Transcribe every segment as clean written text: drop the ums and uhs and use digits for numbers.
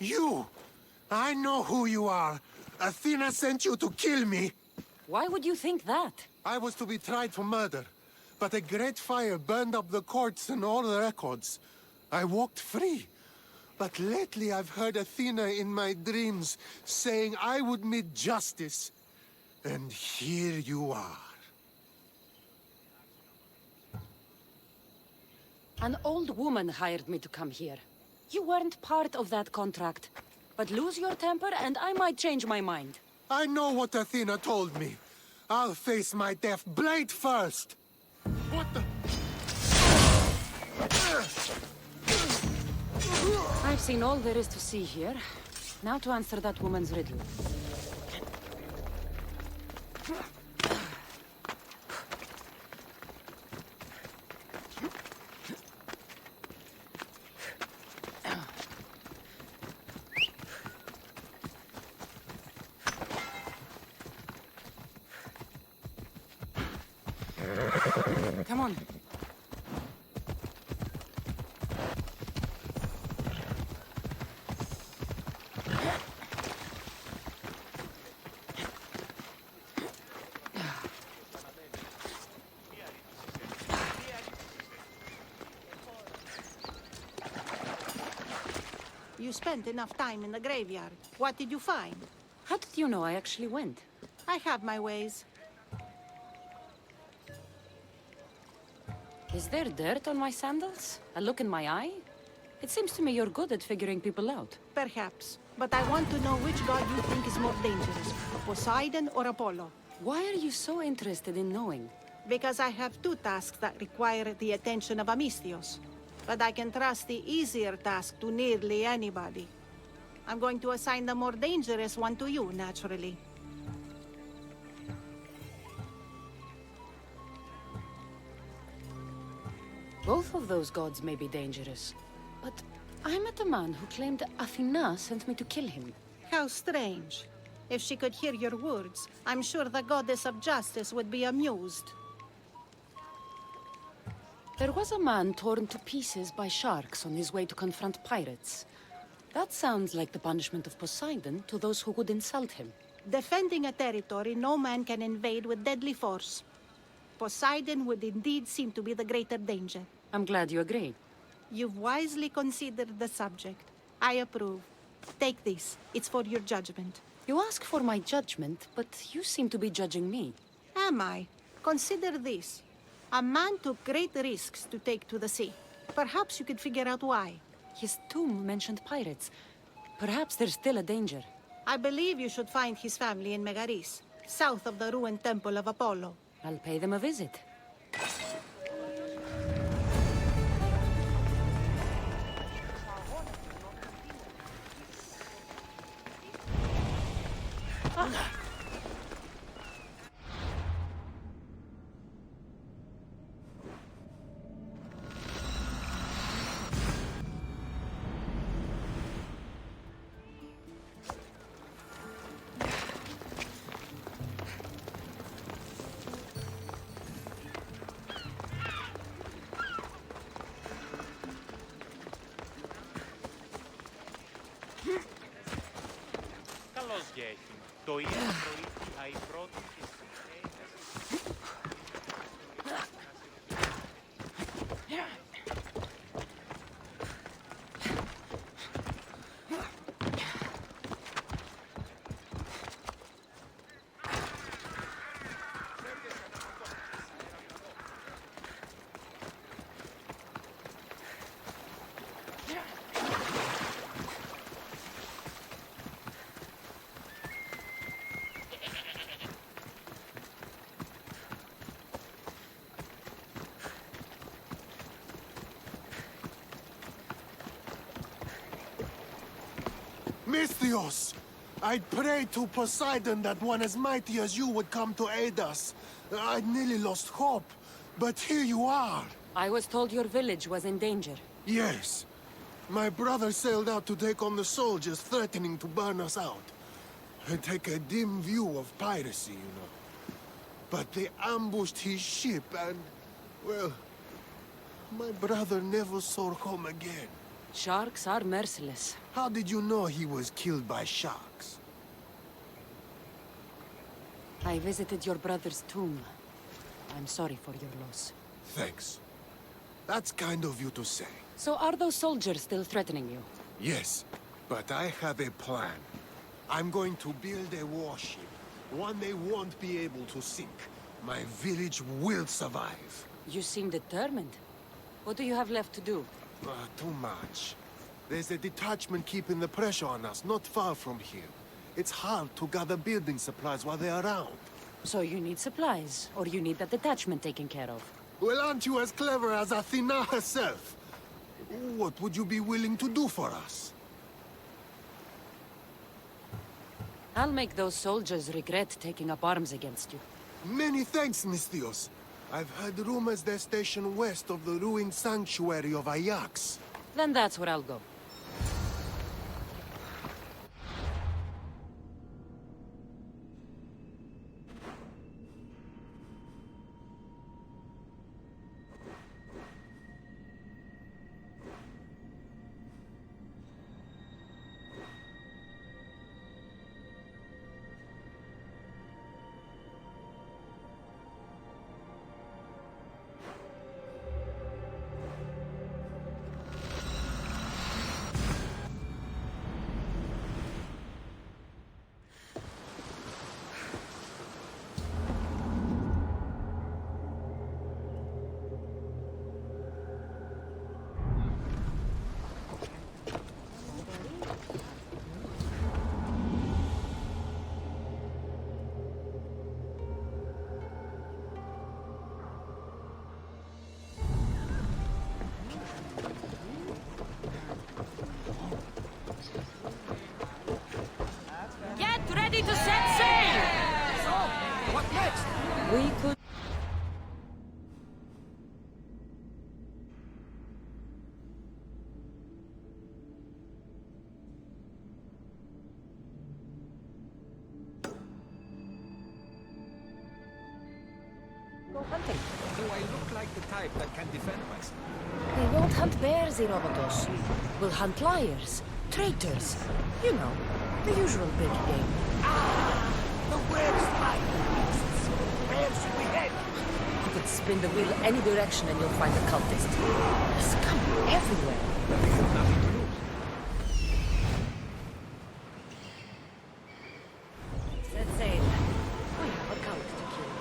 You! I know who you are. Athena sent you to kill me. Why would you think that? I was to be tried for murder, but a great fire burned up the courts and all the records. I walked free. But lately I've heard Athena in my dreams saying I would meet justice. And here you are. An old woman hired me to come here. You weren't part of that contract. But lose your temper and I might change my mind. I know what Athena told me. I'll face my death blade first. What the... I've seen all there is to see here. Now to answer that woman's riddle. Come on. You spent enough time in the graveyard. What did you find? How did you know I actually went? I have my ways. Is there dirt on my sandals? A look in my eye? It seems to me you're good at figuring people out. Perhaps. But I want to know which god you think is more dangerous, Poseidon or Apollo. Why are you so interested in knowing? Because I have two tasks that require the attention of Amistios. But I can trust the easier task to nearly anybody. I'm going to assign the more dangerous one to you, naturally. Both of those gods may be dangerous. But I met a man who claimed Athena sent me to kill him. How strange. If she could hear your words, I'm sure the goddess of justice would be amused. There was a man torn to pieces by sharks on his way to confront pirates. That sounds like the punishment of Poseidon to those who would insult him. Defending a territory no man can invade with deadly force. Poseidon would indeed seem to be the greater danger. I'm glad you agree. You've wisely considered the subject. I approve. Take this. It's for your judgment. You ask for my judgment, but you seem to be judging me. Am I? Consider this. A man took great risks to take to the sea. Perhaps you could figure out why. His tomb mentioned pirates. Perhaps there's still a danger. I believe you should find his family in Megaris, south of the ruined temple of Apollo. I'll pay them a visit. Καλώς γέχει. Το ίδιο προήχθη η πρώτη και συνθέγας. Misthios! I'd prayed to Poseidon that one as mighty as you would come to aid us. I'd nearly lost hope, but here you are. I was told your village was in danger. Yes. My brother sailed out to take on the soldiers threatening to burn us out. I take a dim view of piracy, you know. But they ambushed his ship and, well, my brother never saw home again. Sharks are merciless. How did you know he was killed by sharks? I visited your brother's tomb. I'm sorry for your loss. Thanks. That's kind of you to say. So are those soldiers still threatening you? Yes, but I have a plan. I'm going to build a warship. One they won't be able to sink. My village will survive. You seem determined. What do you have left to do? Too much. There's a detachment keeping the pressure on us, not far from here. It's hard to gather building supplies while they're around. So you need supplies, or you need that detachment taken care of. Well, aren't you as clever as Athena herself? What would you be willing to do for us? I'll make those soldiers regret taking up arms against you. Many thanks, Misthios. I've heard rumors they're stationed west of the ruined sanctuary of Ajax. Then that's where I'll go. Get ready to set sail! So, what next? We could... Go hunting. Do I look like the type that can defend myself? We won't hunt bears, Irobotos. We'll hunt liars, traitors. You know, the usual big game. The web's hiding beasts. Where should we head? You could spin the wheel any direction and you'll find a cultist. There's scum everywhere. We have nothing to lose. Set sail. We have a cult to kill.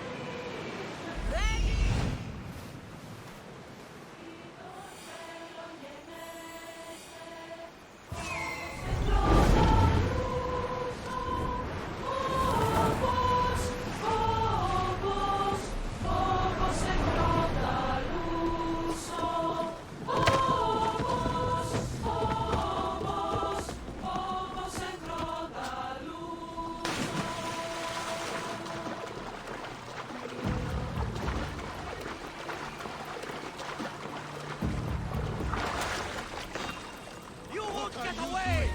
You won't get away!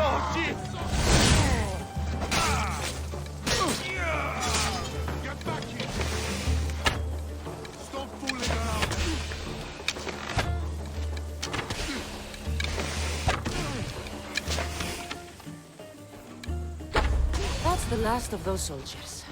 Oh, shit! Get back here! Stop fooling around! That's the last of those soldiers.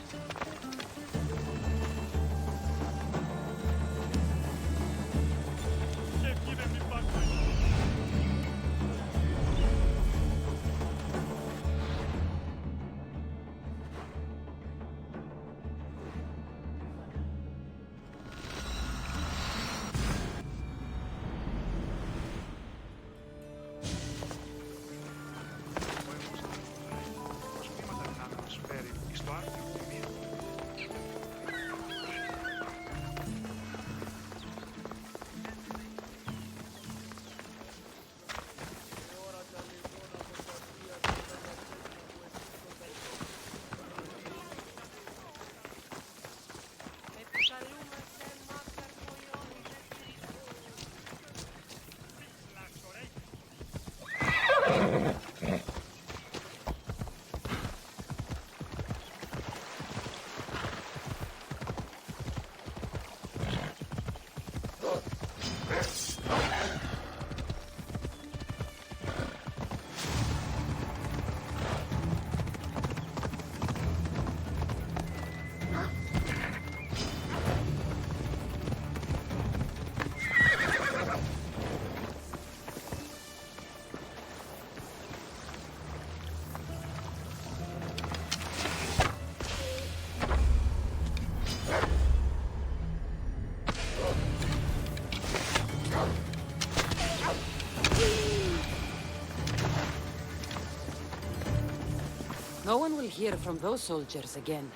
we'll hear from those soldiers again.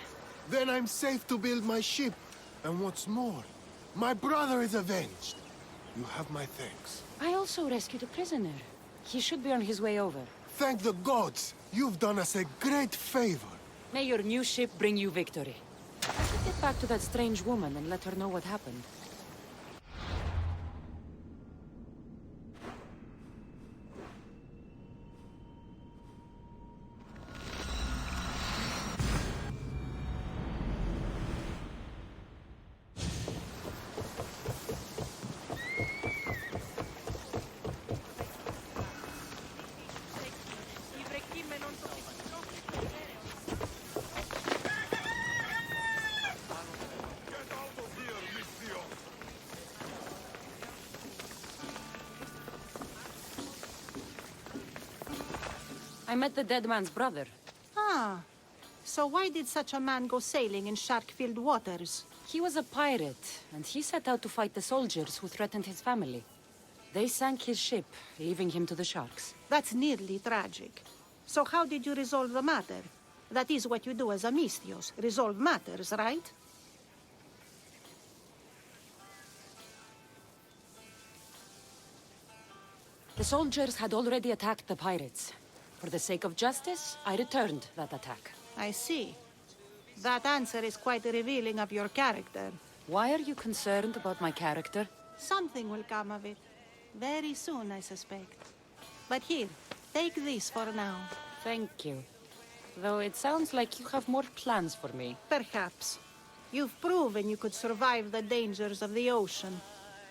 Then I'm safe to build my ship. And what's more, my brother is avenged. You have my thanks. I also rescued a prisoner. He should be on his way over. Thank the gods! You've done us a great favor. May your new ship bring you victory. I should get back to that strange woman and let her know what happened. I met the dead man's brother. Ah. So why did such a man go sailing in shark-filled waters? He was a pirate, and he set out to fight the soldiers who threatened his family. They sank his ship, leaving him to the sharks. That's nearly tragic. So how did you resolve the matter? That is what you do as a Misthios, resolve matters, right? The soldiers had already attacked the pirates. For the sake of justice, I returned that attack. I see. That answer is quite revealing of your character. Why are you concerned about my character? Something will come of it. Very soon, I suspect. But here, take this for now. Thank you. Though it sounds like you have more plans for me. Perhaps. You've proven you could survive the dangers of the ocean.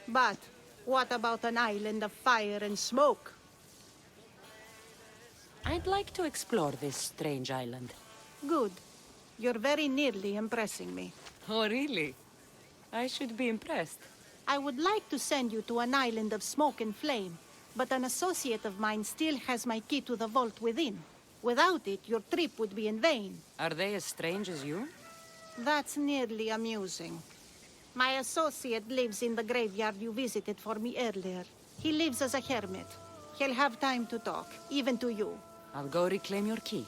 But what about an island of fire and smoke? I'd like to explore this strange island. Good. You're very nearly impressing me. Oh, really? I should be impressed. I would like to send you to an island of smoke and flame, but an associate of mine still has my key to the vault within. Without it, your trip would be in vain. Are they as strange as you? That's nearly amusing. My associate lives in the graveyard you visited for me earlier. He lives as a hermit. He'll have time to talk, even to you. I'll go reclaim your key.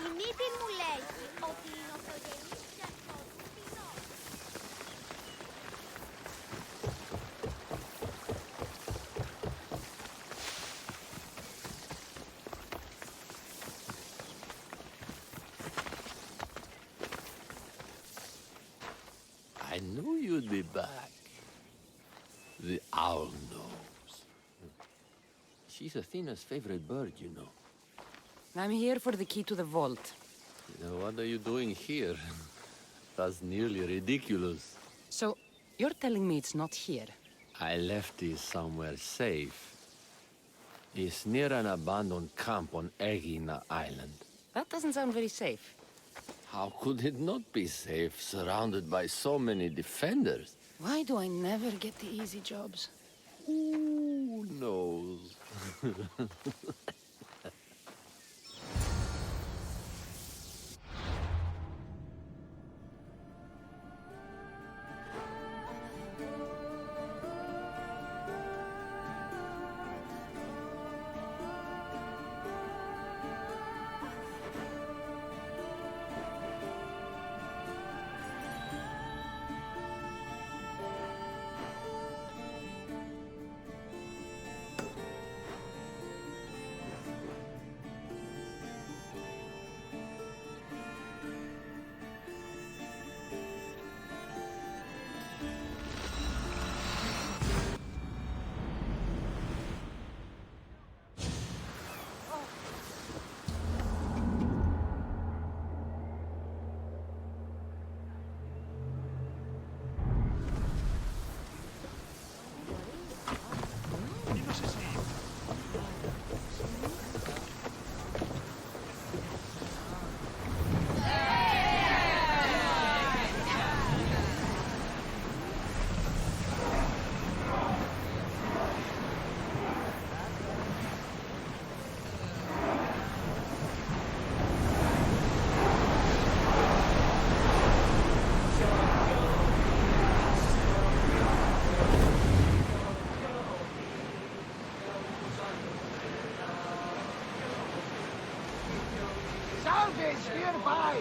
Η μύτη μου λέγει ότι η νοφρογενής γιατρός του πεινώ. I knew you'd be back. The owl knows. She's Athena's favorite bird, you know. I'm here for the key to the vault. What are you doing here? That's nearly ridiculous. So, you're telling me it's not here? I left it somewhere safe. It's near an abandoned camp on Egina Island. That doesn't sound very safe. How could it not be safe, surrounded by so many defenders? Why do I never get the easy jobs? Who knows? It's nearby!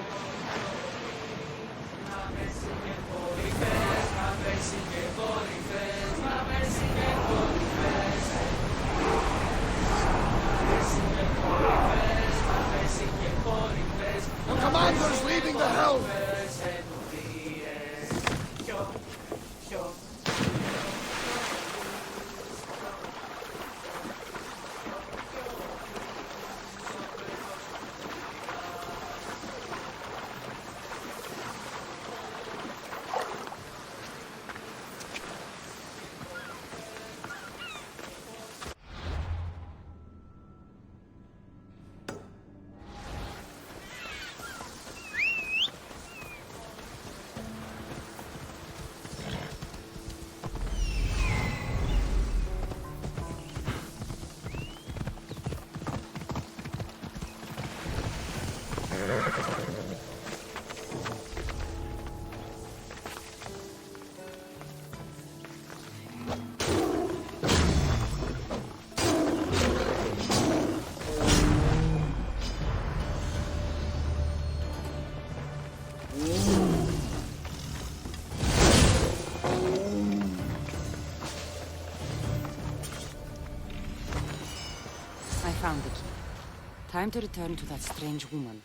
The commander's leaving the helm! I found the key. Time to return to that strange woman.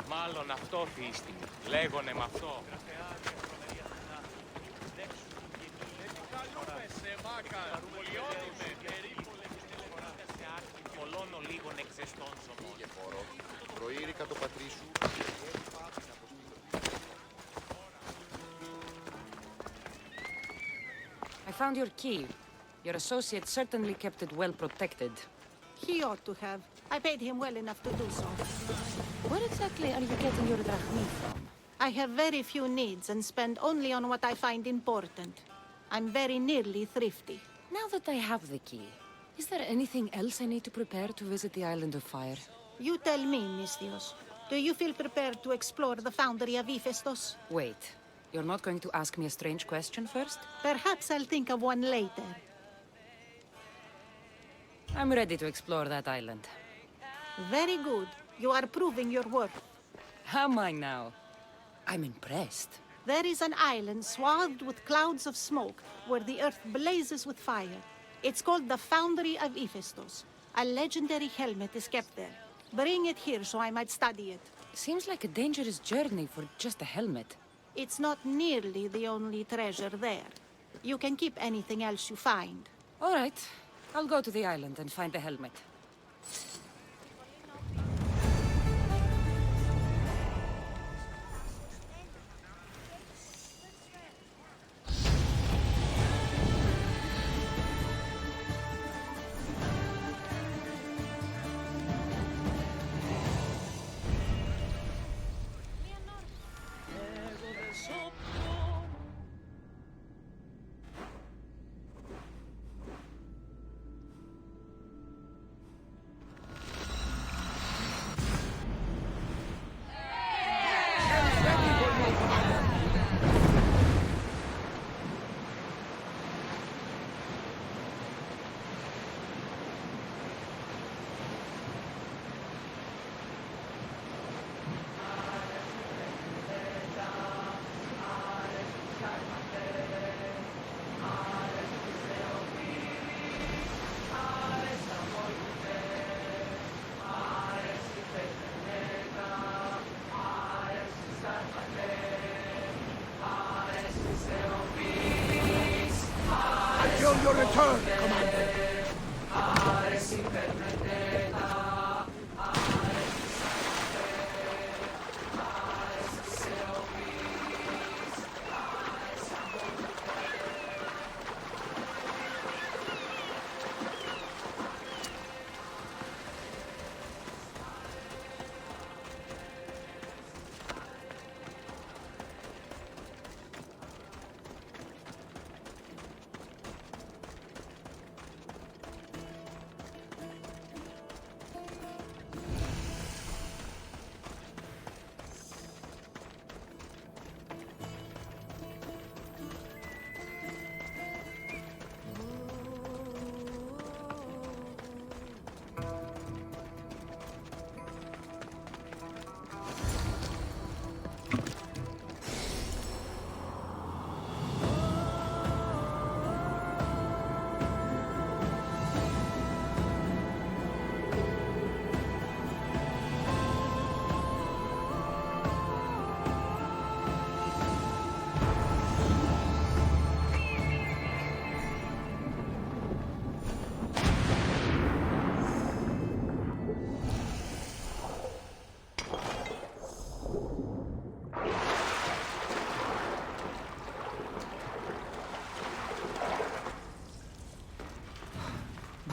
Μάλλον αυτό θύστη. Λέγονε μ' αυτό. Πολλών λίγων εξαιστών ζωμών. Προήρικα το πατρί σου. I found your key. Your associate certainly kept it well protected. He ought to have. I paid him well enough to do so. Where exactly are you getting your drachmi from? I have very few needs and spend only on what I find important. I'm very nearly thrifty. Now that I have the key, is there anything else I need to prepare to visit the Island of Fire? You tell me, Misthios. Do you feel prepared to explore the foundry of Hephaestus? Wait, you're not going to ask me a strange question first? Perhaps I'll think of one later. I'm ready to explore that island. Very good. You are proving your worth. Am I now? I'm impressed. There is an island swathed with clouds of smoke where the earth blazes with fire. It's called the Foundry of Hephaestus. A legendary helmet is kept there. Bring it here so I might study it. Seems like a dangerous journey for just a helmet. It's not nearly the only treasure there. You can keep anything else you find. All right, I'll go to the island and find the helmet. Until your return, Commander!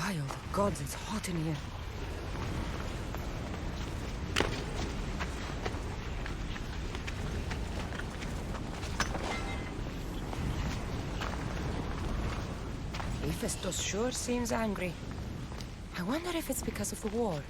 By all the gods, it's hot in here. Hephaestus sure seems angry. I wonder if it's because of the war.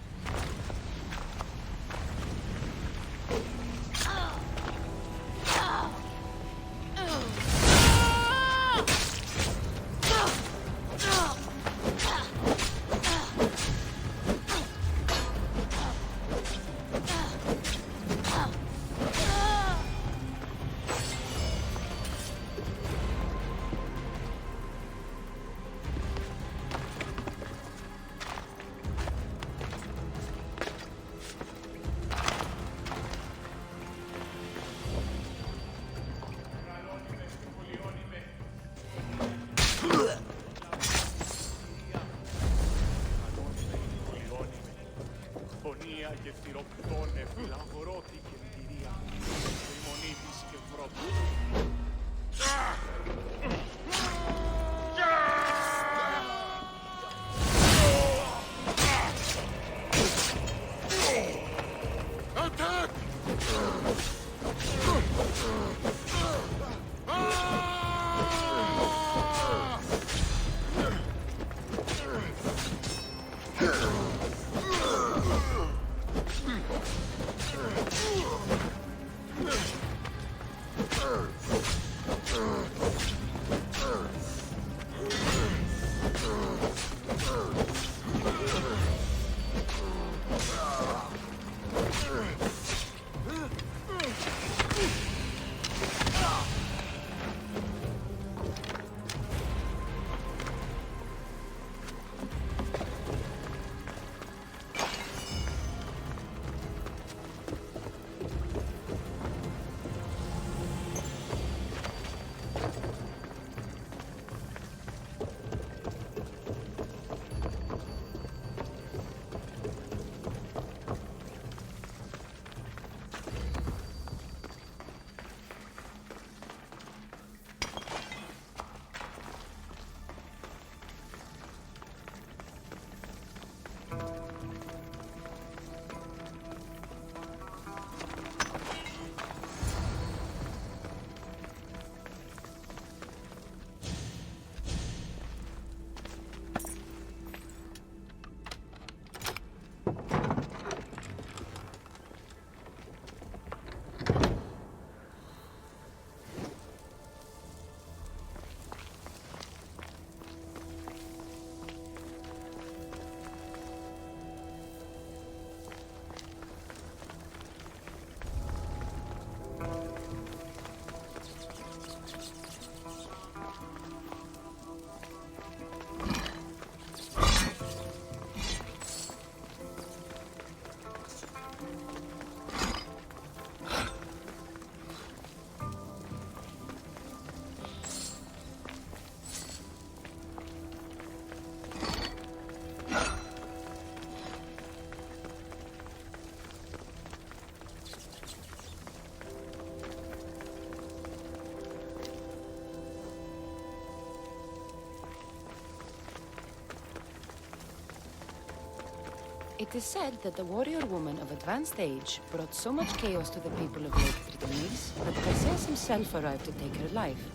It is said that the warrior woman of advanced age brought so much chaos to the people of Lake Tritonese that Perseus himself arrived to take her life.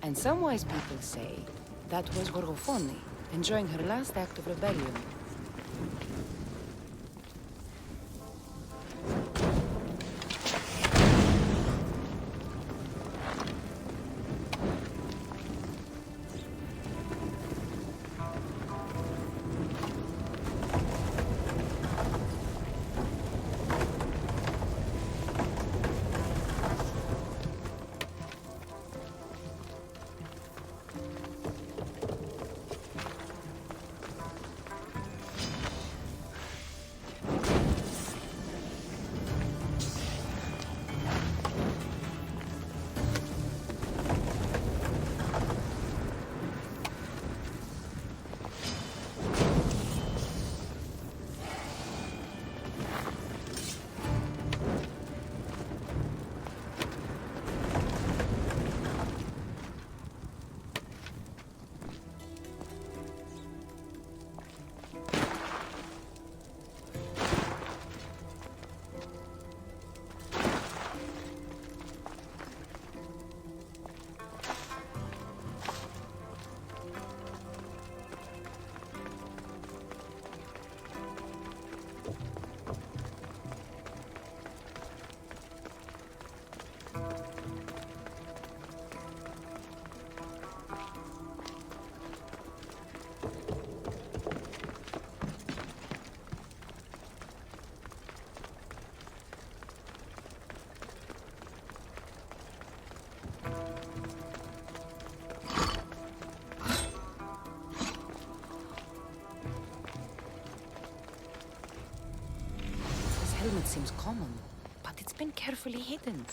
And some wise people say that was Gorgophone, enjoying her last act of rebellion. gold seems common, but it's been carefully hidden.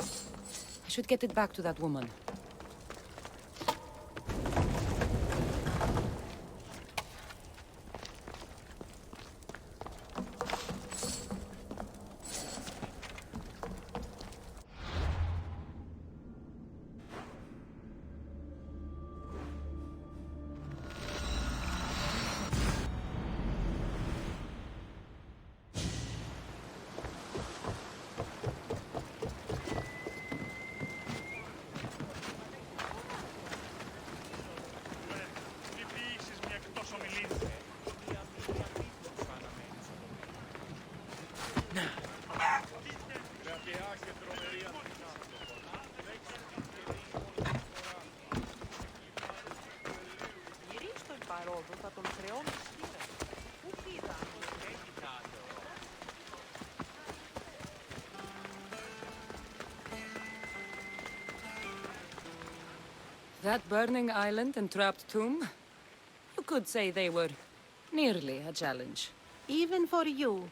I should get it back to that woman. That burning island and trapped tomb? You could say they were nearly a challenge. Even for you.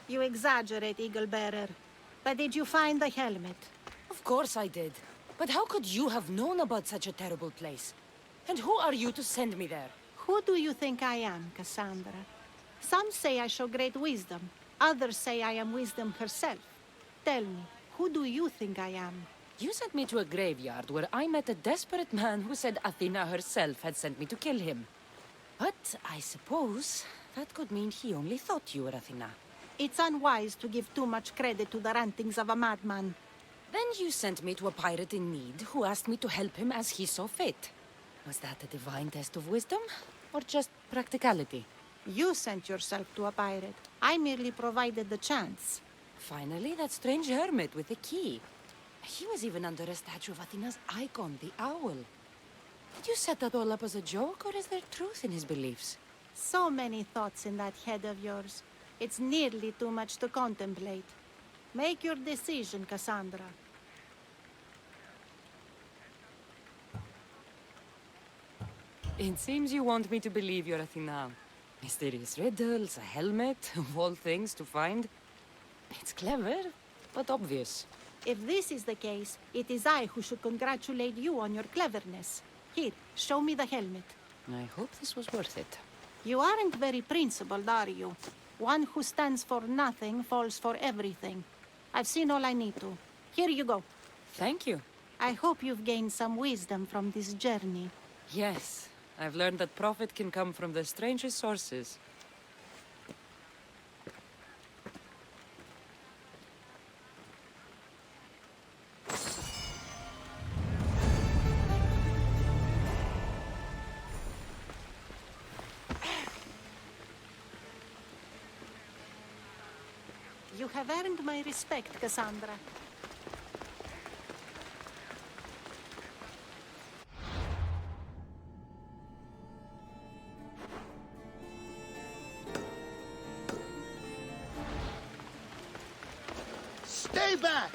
You exaggerate, Eagle Bearer. But did you find the helmet? Of course I did. But how could you have known about such a terrible place? And who are you to send me there? Who do you think I am, Kassandra? Some say I show great wisdom. Others say I am wisdom herself. Tell me, who do you think I am? You sent me to a graveyard where I met a desperate man who said Athena herself had sent me to kill him. But I suppose that could mean he only thought you were Athena. It's unwise to give too much credit to the rantings of a madman. Then you sent me to a pirate in need who asked me to help him as he saw fit. Was that a divine test of wisdom, or just practicality? You sent yourself to a pirate. I merely provided the chance. Finally, that strange hermit with the key. He was even under a statue of Athena's icon, the owl. Did you set that all up as a joke, or is there truth in his beliefs? So many thoughts in that head of yours. It's nearly too much to contemplate. Make your decision, Kassandra. It seems you want me to believe you're Athena. Mysterious riddles, a helmet, of all things to find. It's clever, but obvious. If this is the case, it is I who should congratulate you on your cleverness. Here, show me the helmet. I hope this was worth it. You aren't very principled, are you? One who stands for nothing falls for everything. I've seen all I need to. Here you go. Thank you. I hope you've gained some wisdom from this journey. Yes, I've learned that profit can come from the strangest sources. You have earned my respect, Kassandra. Stay back!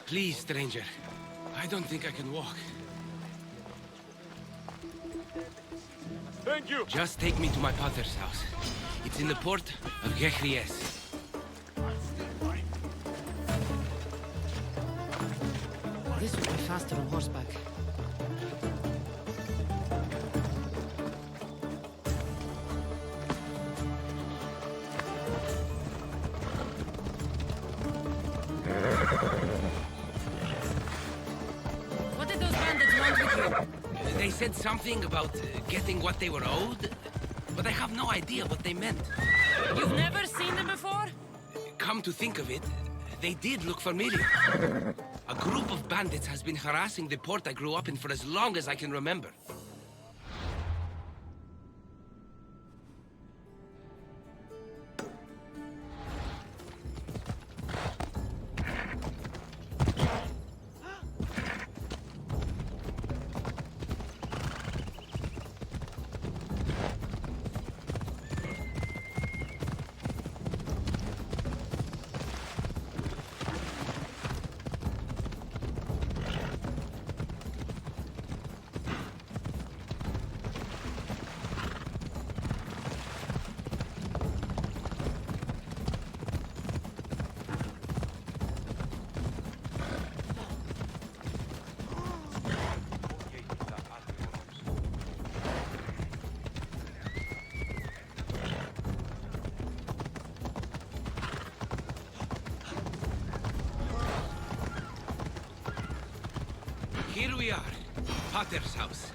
Please, stranger. I don't think I can walk. Thank you! Just take me to my father's house. It's in the port of Gechries. This would be faster on horseback. What did those bandits want with you? They They said something about getting what they were owed, but I have no idea what they meant. You've never seen them before? Come to think of it, they did look familiar. A group of bandits has been harassing the port I grew up in for as long as I can remember. Here we are, Pater's house.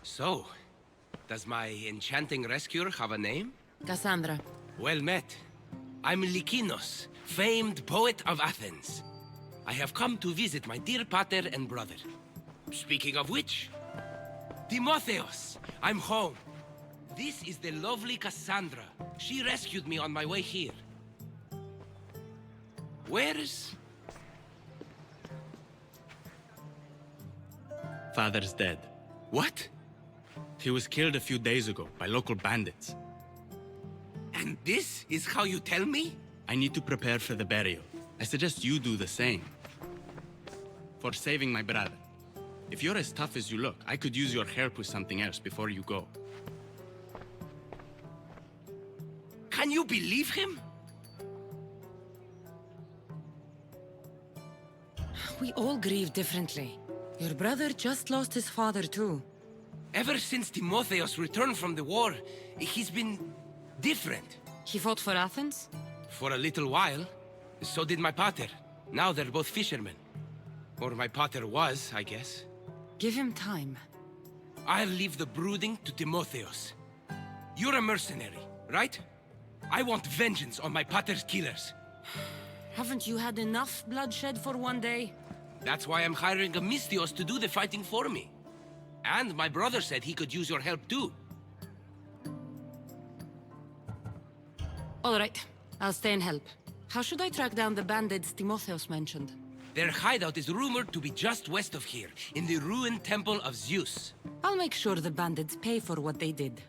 So, does my enchanting rescuer have a name? Kassandra. Well met. I'm Lykinos, famed poet of Athens. I have come to visit my dear pater and brother. Speaking of which, Timotheos, I'm home. This is the lovely Kassandra. She rescued me on my way here. Where's... Father's dead. What? He was killed a few days ago by local bandits. And this is how you tell me? I need to prepare for the burial. I suggest you do the same. For saving my brother. If you're as tough as you look, I could use your help with something else before you go. Can you believe him? We all grieve differently. Your brother just lost his father too. Ever since Timotheos returned from the war, he's been different. He fought for Athens? For a little while. So did my pater. Now they're both fishermen. Or my pater was, I guess. Give him time. I'll leave the brooding to Timotheos. You're a mercenary, right? I want vengeance on my pater's killers. Haven't you had enough bloodshed for one day? That's why I'm hiring a Mystios to do the fighting for me. And my brother said he could use your help too. All right, I'll stay and help. How should I track down the bandits Timotheos mentioned? Their hideout is rumored to be just west of here, in the ruined temple of Zeus. I'll make sure the bandits pay for what they did.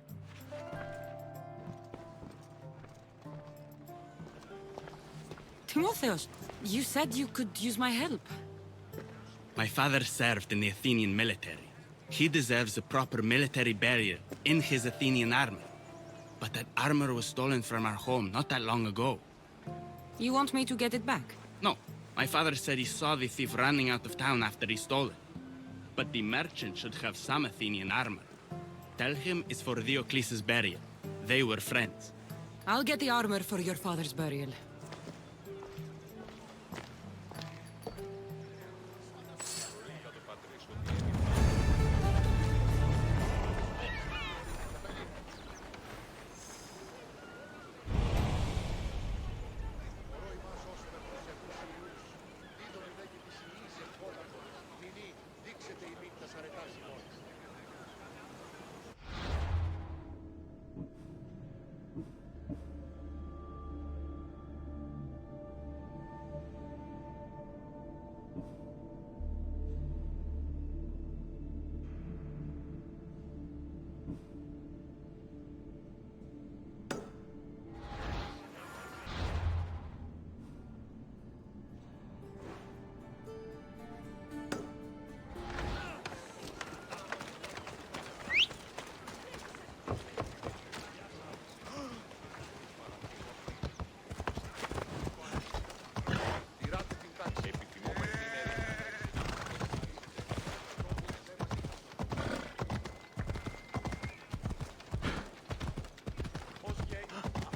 Timotheos, you said you could use my help. My father served in the Athenian military. He deserves a proper military burial in his Athenian armor. But that armor was stolen from our home not that long ago. You want me to get it back? No, my father said he saw the thief running out of town after he stole it. But the merchant should have some Athenian armor. Tell him it's for Diocles' burial. They were friends. I'll get the armor for your father's burial.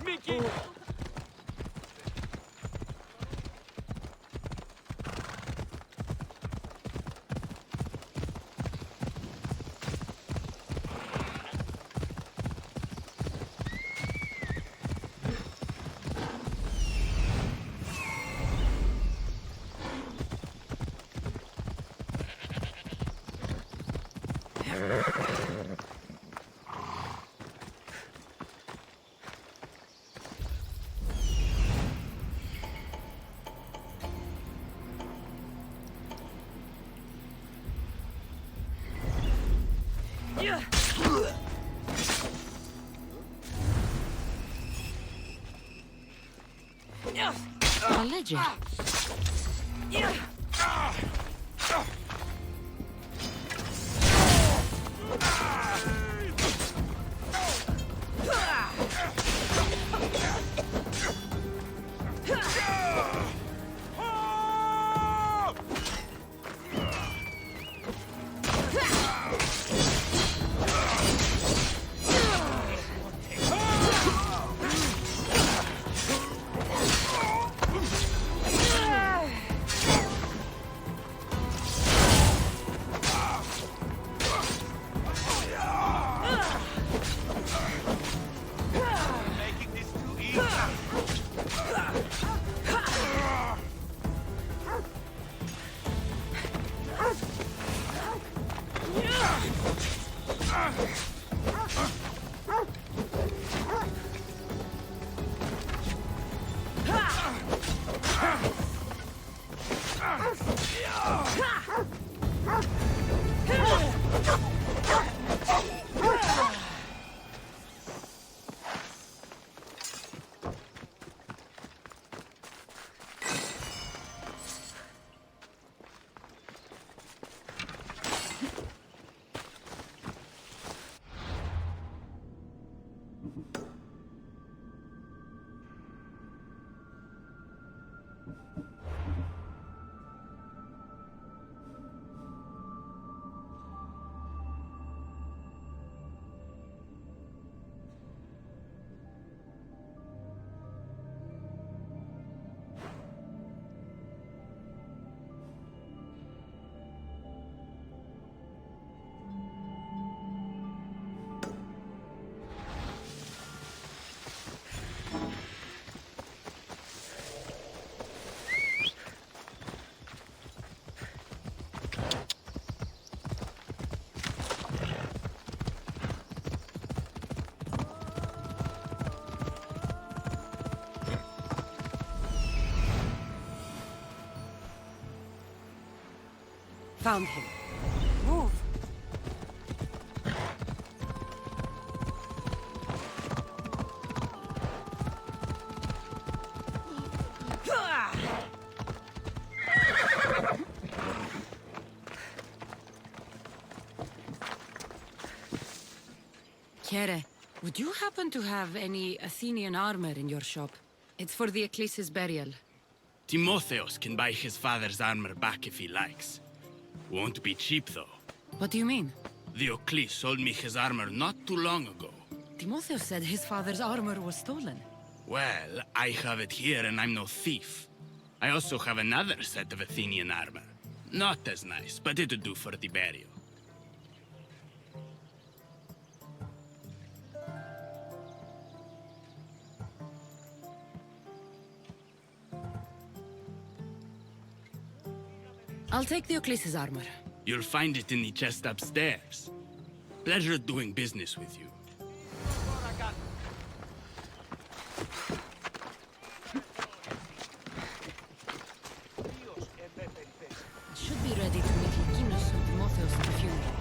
Mickey! A ledger. Making this too easy. Found him. Move. Kere, would you happen to have any Athenian armor in your shop? It's for the Ecclesi's burial. Timotheos can buy his father's armor back if he likes. Won't be cheap, though. What do you mean? The Eccles sold me his armor not too long ago. Timotheus said his father's armor was stolen. Well, I have it here and I'm no thief. I also have another set of Athenian armor. Not as nice, but it'll do for the burial. I'll take the Ecclesi's armor. You'll find it in the chest upstairs. Pleasure doing business with you. Should be ready to meet Lykinos and Timotheus at the funeral.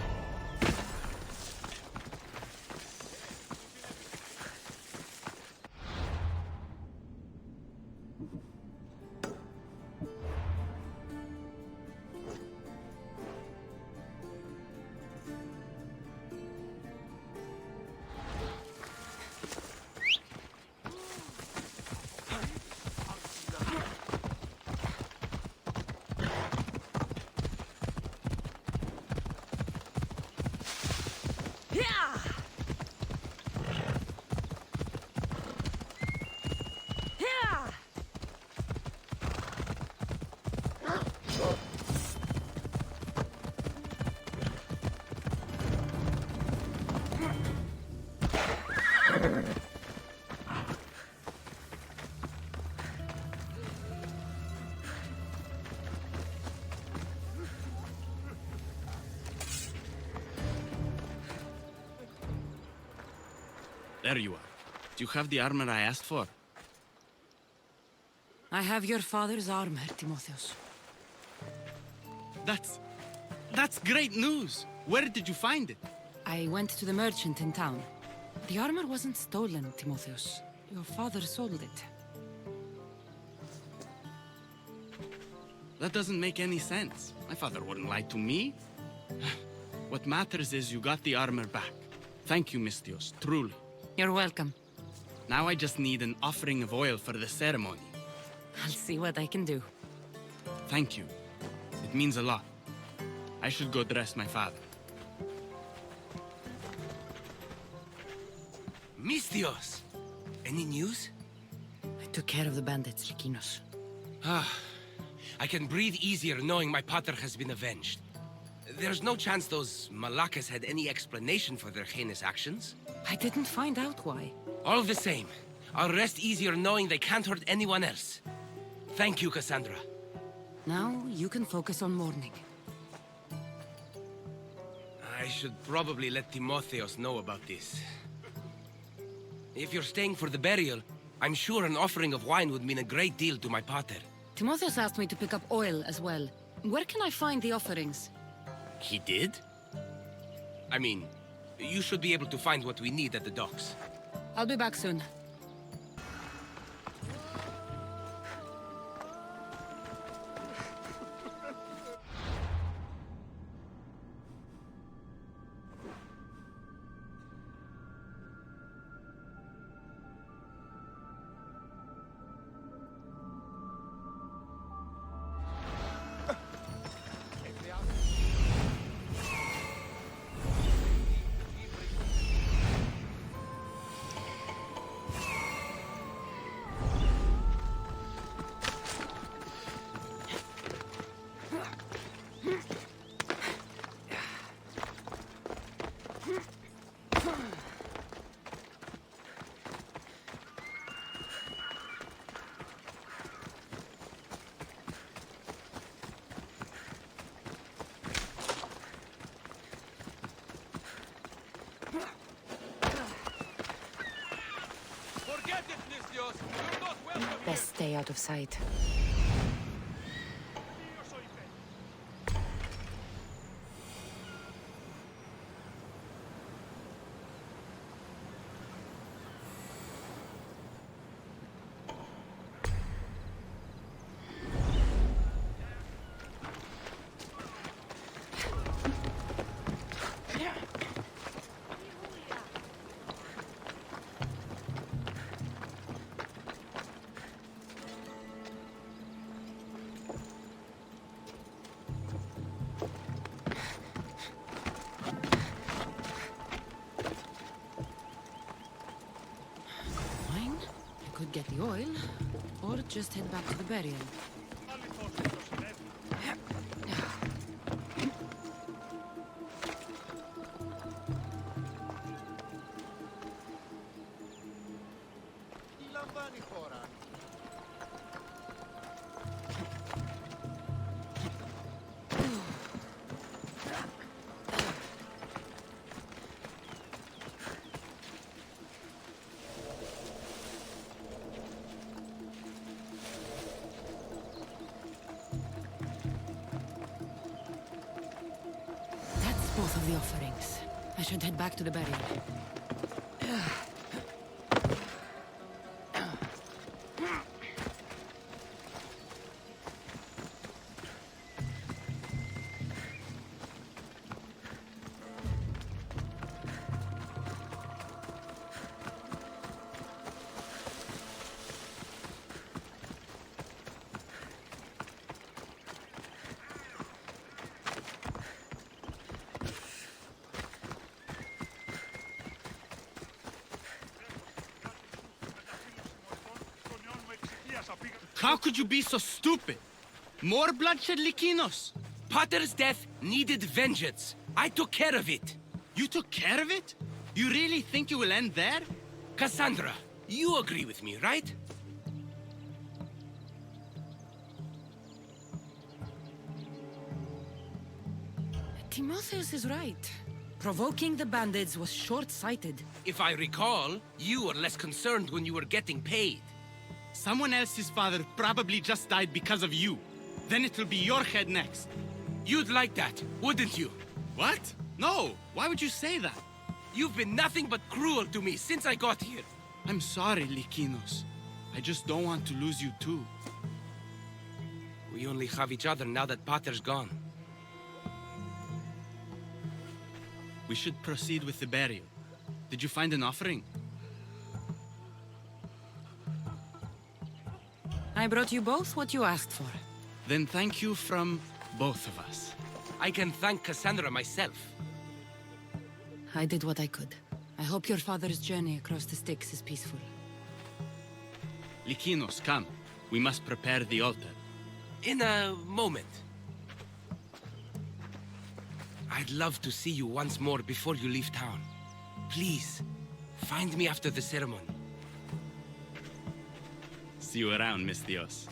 There you are. Do you have the armor I asked for? I have your father's armor, Timotheus. That's great news! Where did you find it? I went to the merchant in town. The armor wasn't stolen, Timotheus. Your father sold it. That doesn't make any sense. My father wouldn't lie to me. What matters is you got the armor back. Thank you, Misthios, truly. You're welcome. Now I just need an offering of oil for the ceremony. I'll see what I can do. Thank you. It means a lot. I should go dress my father. Misthios! Any news? I took care of the bandits, Lykinos. I can breathe easier knowing my pater has been avenged. There's no chance those Malakas had any explanation for their heinous actions? I didn't find out why. All the same, I'll rest easier knowing they can't hurt anyone else. Thank you, Kassandra. Now you can focus on mourning. I should probably let Timotheus know about this. If you're staying for the burial, I'm sure an offering of wine would mean a great deal to my pater. Timotheus asked me to pick up oil as well. Where can I find the offerings? He did? I mean, you should be able to find what we need at the docks. I'll be back soon. Best stay out of sight. Could get the oil, or just head back to the burial. Both of the offerings. I should head back to the burial. How could you be so stupid? More bloodshed, Lykinos? Pater's death needed vengeance. I took care of it. You took care of it? You really think you will end there? Kassandra, you agree with me, right? Timotheus is right. Provoking the bandits was short-sighted. If I recall, you were less concerned when you were getting paid. Someone else's father probably just died because of you. Then it'll be your head next. You'd like that, wouldn't you? What? No! Why would you say that? You've been nothing but cruel to me since I got here. I'm sorry, Likinos. I just don't want to lose you too. We only have each other now that Pater's gone. We should proceed with the burial. Did you find an offering? I brought you both what you asked for. Then thank you from both of us. I can thank Kassandra myself. I did what I could. I hope your father's journey across the Styx is peaceful. Likinos, come. We must prepare the altar. In a moment. I'd love to see you once more before you leave town. Please, find me after the ceremony. See you around, Miss Dios.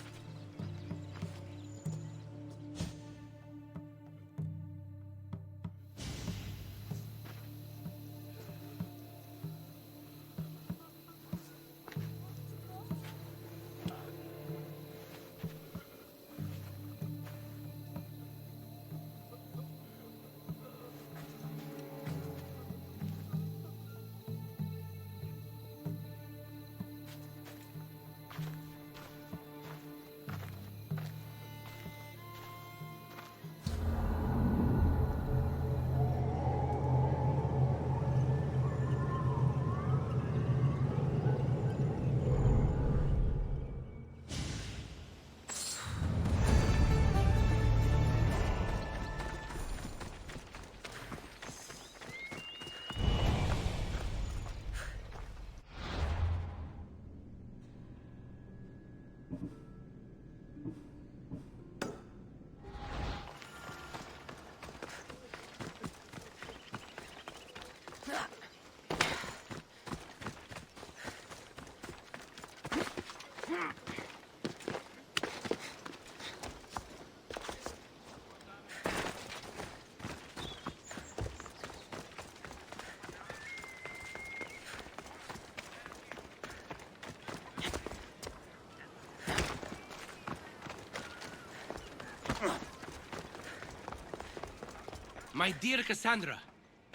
My dear Kassandra,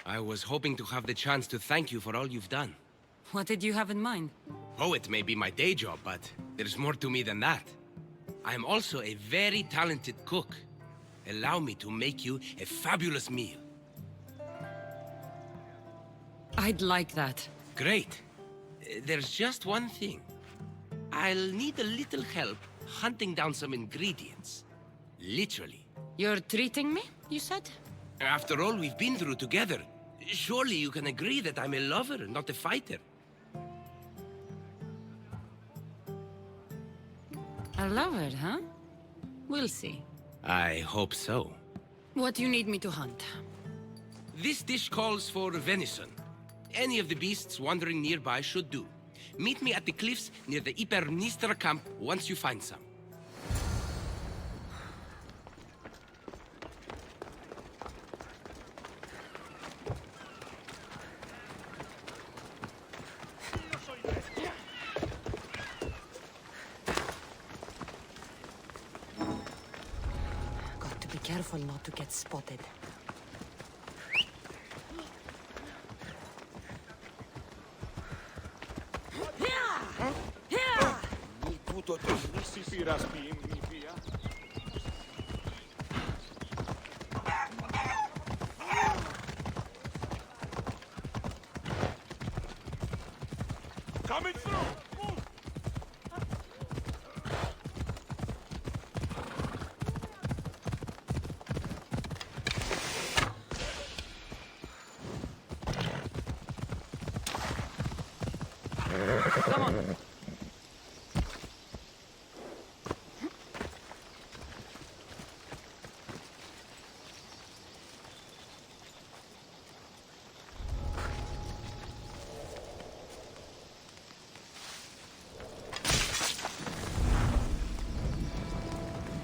I was hoping to have the chance to thank you for all you've done. What did you have in mind? Poet may be my day job, but there's more to me than that. I'm also a very talented cook. Allow me to make you a fabulous meal. I'd like that. Great. There's just one thing. I'll need a little help hunting down some ingredients. Literally. You're treating me, you said? After all we've been through together, surely you can agree that I'm a lover, not a fighter. A lover, huh? We'll see. I hope so. What do you need me to hunt? This dish calls for venison. Any of the beasts wandering nearby should do. Meet me at the cliffs near the Ipernistra camp once you find some. Got to be careful not to get spotted. Coming through! Come on.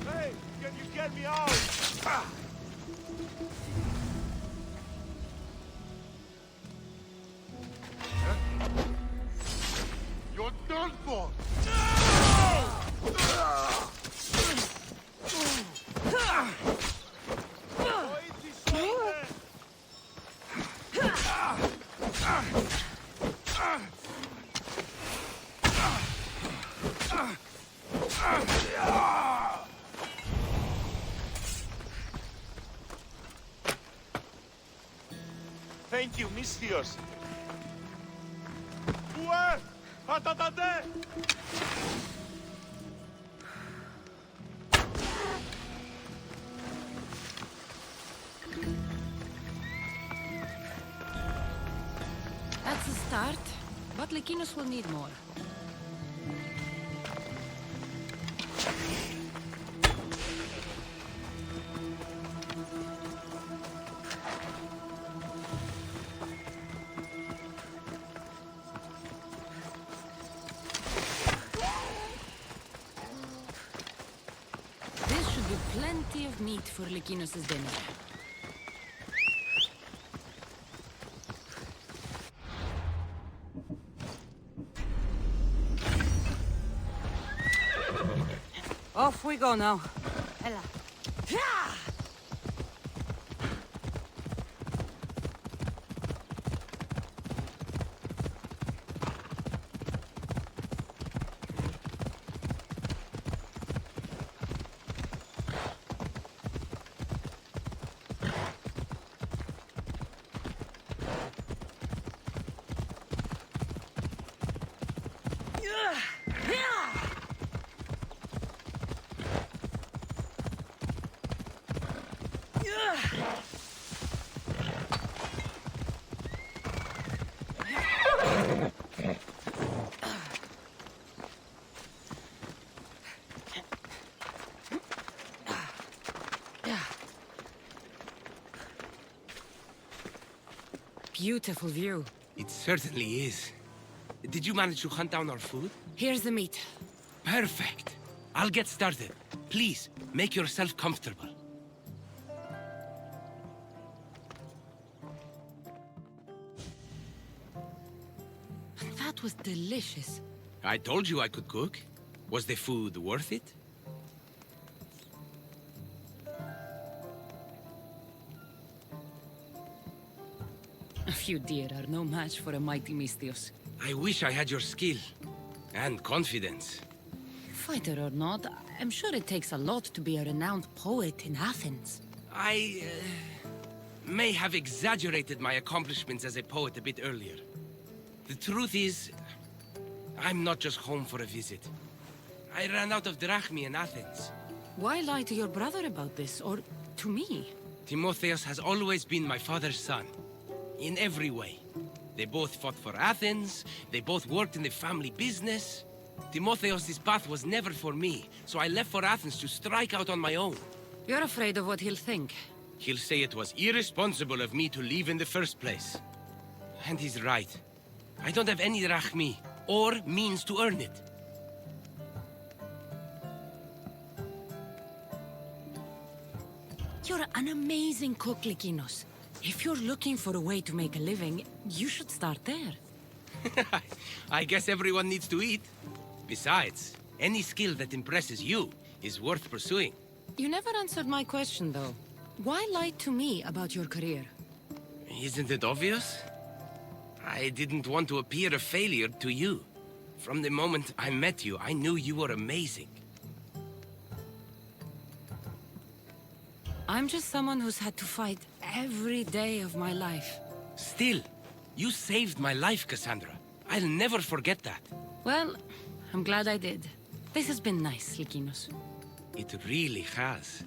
Hey, can you get me out? Ah! Thank you, Misthios. Ué! Atatade! That's a start, but Lykinos will need more. This should be plenty of meat for Lykinos' dinner. Off we go now. Ella. Beautiful view. It certainly is. Did you manage to hunt down our food? Here's the meat. Perfect. I'll get started. Please, make yourself comfortable. That was delicious. I told you I could cook. Was the food worth it? A few deer are no match for a mighty Misthios. I wish I had your skill. And confidence. Fighter or not, I'm sure it takes a lot to be a renowned poet in Athens. I may have exaggerated my accomplishments as a poet a bit earlier. The truth is, I'm not just home for a visit. I ran out of drachmi in Athens. Why lie to your brother about this, or to me? Timotheos has always been my father's son. In every way. They both fought for Athens, they both worked in the family business. Timotheos' path was never for me, so I left for Athens to strike out on my own. You're afraid of what he'll think. He'll say it was irresponsible of me to leave in the first place. And he's right. I don't have any drachmi, or means to earn it. You're an amazing cook, Lykinos. If you're looking for a way to make a living, you should start there. I guess everyone needs to eat. Besides, any skill that impresses you is worth pursuing. You never answered my question, though. Why lie to me about your career? Isn't it obvious? I didn't want to appear a failure to you. From the moment I met you, I knew you were amazing. I'm just someone who's had to fight every day of my life. Still, you saved my life, Kassandra. I'll never forget that. Well, I'm glad I did. This has been nice, Lykinos. It really has.